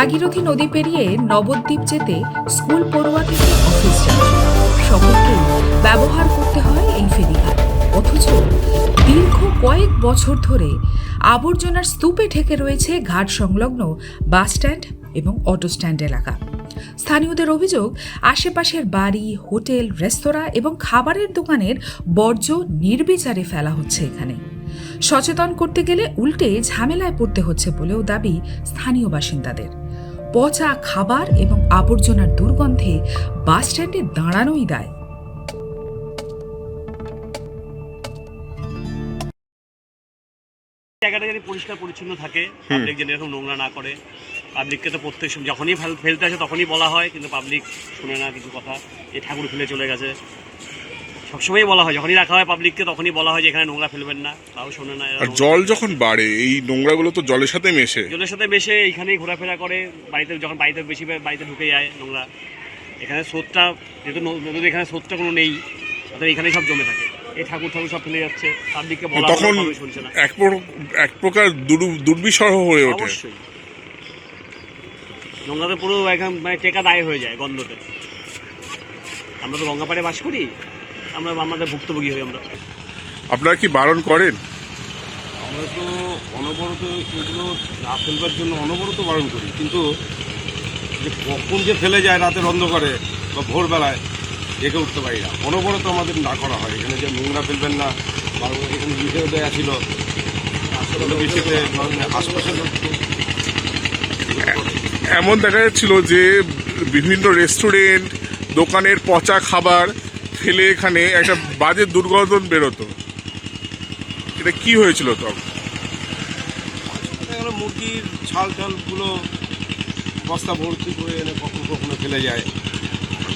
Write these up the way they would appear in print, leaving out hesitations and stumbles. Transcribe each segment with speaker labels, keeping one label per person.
Speaker 1: ভাগীরথী নদী পেরিয়ে নবদ্বীপ যেতে স্কুল পড়ুয়া থেকে অফিস যাত্রী সকলকেই ব্যবহার করতে হয় এই ফেরিঘাট। অথচ দীর্ঘ কয়েক বছর ধরে আবর্জনার স্তূপে ঢেকে রয়েছে ঘাট সংলগ্ন বাস স্ট্যান্ড এবং অটো স্ট্যান্ড এলাকা। স্থানীয়দের অভিযোগ, আশেপাশের বাড়ি, হোটেল, রেস্তোরাঁ এবং খাবারের দোকানের বর্জ্য নির্বিচারে ফেলা হচ্ছে এখানে। সচেতন করতে গেলে উল্টে ঝামেলায় পড়তে হচ্ছে বলেও দাবি স্থানীয় বাসিন্দাদের। পচা খাবার এবং আবর্জনার দুর্গন্ধে বাস স্ট্যান্ডে দাঁড়ানোই দায়।
Speaker 2: জায়গাটা যদি পরিষ্কার পরিচ্ছন্ন থাকে, পাবলিক যেন এরকম নোংরা না করে। পাবলিককে তো প্রত্যেক যখনই ফেলতে আসে তখনই বলা হয়, কিন্তু পাবলিক শুনে না কিছু কথা। এই ঠাকুর ফেলে চলে গেছে, সবসময় বলা হয়, যখনই রাখা হয় পাবলিককে তখনই বলা হয় যে এখানে নোংরা ফেলবেন না, তাও শোনে না।
Speaker 3: আর জল যখন বাড়ে এই নোংরাগুলো তো জলের সাথে মেশে
Speaker 2: এইখানেই ঘোরাফেরা করে। বাড়িতে যখন বাড়িতে বাড়িতে ঢুকে যায় নোংরা। এখানে স্রোতটা যেহেতু নদীর এখানে স্রোতটা কোনো নেই, অর্থাৎ এখানেই সব জমে থাকে। এই ঠাকুর সব ফেলে যাচ্ছে, পাবলিককে বলা
Speaker 3: তখন
Speaker 2: শুনছে না।
Speaker 3: এক প্রকার দুর্বিষহ হয়ে ওঠে।
Speaker 2: অবশ্যই নোংরাতে পুরো এখন মানে টেকা দায় হয়ে যায় গন্ধতে। আমরা তো গঙ্গাপাড়ে বাস করি, আমাদের ভুক্তভোগী হই আমরা।
Speaker 3: আপনারা কি বারণ করেন?
Speaker 4: আমরা তো অনবরত এগুলো না ফেলবার জন্য অনবরত বারণ করি, কিন্তু যে কখন যে ফেলে যায় রাতের অন্ধকারে বা ভোরবেলায় জেগে উঠতে পারি না। অনবরত আমাদের না করা হয় এখানে যে নোংরা ফেলবেন না। এখানে লিখে দেওয়া ছিল বৃষ্টিতে আশপাশের
Speaker 3: এমন দেখা যাচ্ছিল যে বিভিন্ন রেস্টুরেন্ট দোকানের পচা খাবার ফেলে এখানে একটা বাজে দুর্গন্ধ বেরোতো। এটা কি হয়েছিল তখন?
Speaker 4: মুরগির ছাল টালগুলো বস্তা ভর্তি করে এনে কখনো ফেলে যায়।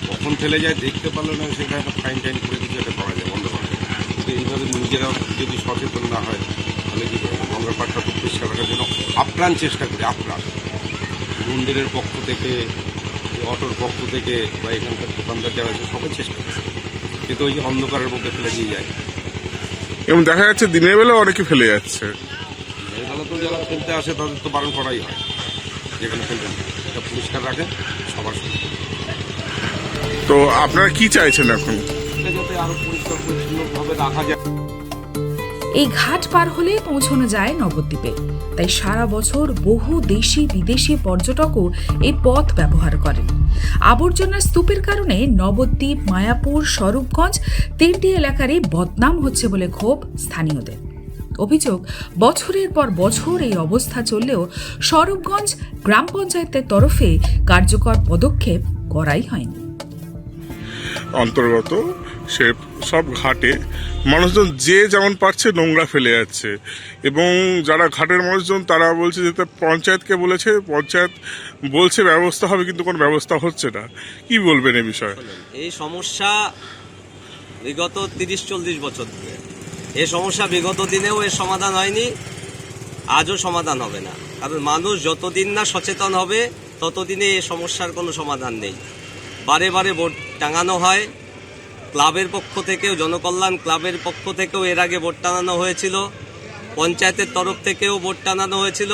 Speaker 4: কখন ফেলে যায় দেখতে পারলে না, সেটা একটা ফাইন টাইন করে কিছু একটা করা যায়, বন্ধ করা যায়। কিন্তু এইভাবে নিজেরা যদি সচেতন না হয় তাহলে কি করে? গঙ্গার পাড়টা খুব পরিষ্কার রাখার জন্য আপ্রাণ চেষ্টা করি। মন্দিরের পক্ষ থেকে, অটোর পক্ষ থেকে বা এখানকার দোকানদার যারা আছে সবাই চেষ্টা করে, কিন্তু ওই যে অন্ধকারের মধ্যে ফেলে দিয়ে যায়।
Speaker 3: এবং দেখা যাচ্ছে দিনের বেলা অনেকে ফেলে যাচ্ছে।
Speaker 4: এগুলো তো যারা ফেলতে আসে তাদের তো বারণ করাই হয়, যেখানে ফেলবেন এটা পরিষ্কার রাখেন সবার সাথে।
Speaker 3: তো আপনারা কি চাইছেন এখন?
Speaker 4: যাতে আরো পরিষ্কার পরিচ্ছন্নভাবে রাখা যায়।
Speaker 1: এই ঘাট পার হলে পৌঁছানো যায় নবদ্বীপে। তাই সারা বছর বহু দেশি বিদেশি পর্যটকও এই পথ ব্যবহার করেন। আবর্জনার স্তূপের কারণে নবদ্বীপ, মায়াপুর, স্বরূপগঞ্জ তিনটি এলাকারই বদনাম হচ্ছে বলে ক্ষোভ স্থানীয়দের। অভিযোগ, বছরের পর বছর এই অবস্থা চললেও স্বরূপগঞ্জ গ্রাম পঞ্চায়েতের তরফে কার্যকর পদক্ষেপ করাই হয়নি।
Speaker 3: অন্তর্গত সে সব ঘাটে মানুষজন যে যেমন পারছে নোংরা ফেলে যাচ্ছে, এবং যারা ঘাটের মানুষজন তারা বলছে যে পঞ্চায়েতকে বলেছে, পঞ্চায়েত বলছে ব্যবস্থা হবে, কিন্তু কোনো ব্যবস্থা হচ্ছে না। কি বলবেন এই বিষয়ে?
Speaker 5: এই সমস্যা বিগত 30-40 বছর ধরে এই সমস্যা, বিগত দিনেও এর সমাধান হয়নি, আজও সমাধান হবে না। কারণ মানুষ যতদিন না সচেতন হবে ততদিনে এই সমস্যার কোনো সমাধান নেই। বারে বারে বোর্ড টাঙানো হয়, ক্লাবের পক্ষ থেকেও, জনকল্যাণ ক্লাবের পক্ষ থেকেও এর আগে বোর্ড টাঙানো হয়েছিল, পঞ্চায়েতের তরফ থেকেও বোর্ড টাঙানো হয়েছিল,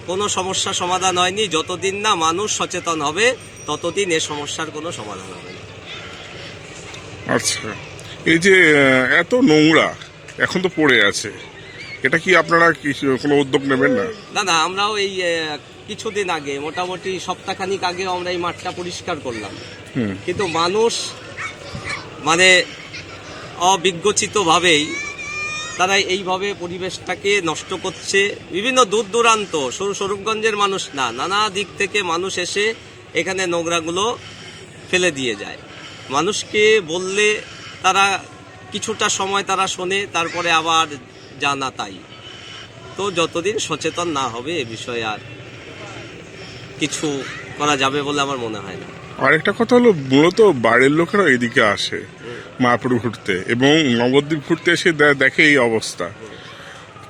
Speaker 5: কোনো সমস্যা সমাধান হয়নি। যতদিন না মানুষ সচেতন হবে ততদিন এ সমস্যার কোনো সমাধান হবে না।
Speaker 3: আচ্ছা, এই যে এত নোংরা এখন তো পড়ে আছে, এটা কি আপনারা কোনো উদ্যোগ নেবেন না?
Speaker 5: না, আমরাও এই কিছুদিন আগে, মোটামুটি সপ্তাহখানিক আগে আমরা এই মাঠটা পরিষ্কার করলাম, কিন্তু মানুষ মানে অবিজ্ঞচিতভাবেই তারা এইভাবে পরিবেশটাকে নষ্ট করছে। বিভিন্ন দূর দূরান্ত, স্বরূপগঞ্জের মানুষ না, নানা দিক থেকে মানুষ এসে এখানে নোংরাগুলো ফেলে দিয়ে যায়। মানুষকে বললে তারা কিছুটা সময় তারা শোনে, তারপরে আবার জানা তাই। তো যতদিন সচেতন না হবে এ বিষয়ে আর কিছু করা যাবে বলে আমার মনে হয় না।
Speaker 3: আরেকটা কথা হলো, মূলত বাইরের লোকেরা এদিকে আসে মায়াপুর ঘুরতে, এবং নবদ্বীপ ঘুরতে এসে দেখে এই অবস্থা।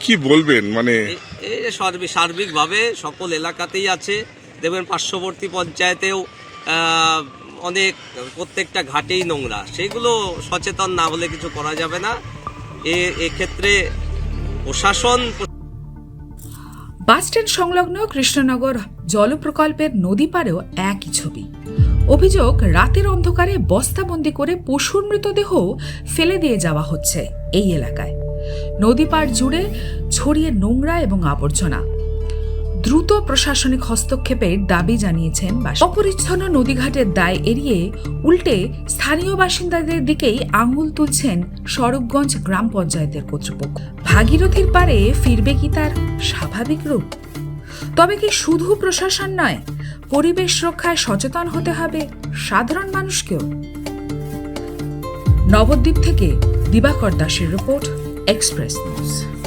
Speaker 3: কি বলবেন? মানে
Speaker 5: এই সার্বিকভাবে সকল এলাকাতেই আছে, দেখবেন পার্শ্ববর্তী পঞ্চায়েতেও অনেক, প্রত্যেকটা ঘাটেই নোংরা। সেইগুলো সচেতন না হলে কিছু করা যাবে না। এক্ষেত্রে প্রশাসন
Speaker 1: বাসস্ট্যান্ড সংলগ্ন কৃষ্ণনগর জল প্রকল্পের নদী পাড়েও একই ছবি। অভিযোগ, রাতের অন্ধকারে বস্তাবন্দি করে পশুর মৃতদেহ ফেলে দিয়ে যাওয়া হচ্ছে এই এলাকায়। নদী পাড় জুড়ে ছড়িয়ে নোংরা এবং আবর্জনা। দ্রুত প্রশাসনিক হস্তক্ষেপের দাবি জানিয়েছেন অপরিচ্ছন্ন নদীঘাটের দায় এড়িয়ে উল্টে স্থানীয় বাসিন্দাদের দিকেই আঙুল তুলছেন স্বরূপগঞ্জ গ্রাম পঞ্চায়েতের কর্তৃপক্ষ। ভাগীরথীর পারে ফিরবে কি তার স্বাভাবিক রূপ? তবে কি শুধু প্রশাসন নয়, পরিবেশ রক্ষায় সচেতন হতে হবে সাধারণ মানুষকেও? নবদ্বীপ থেকে দিবাকর দাসের রিপোর্ট, এক্সপ্রেস নিউজ।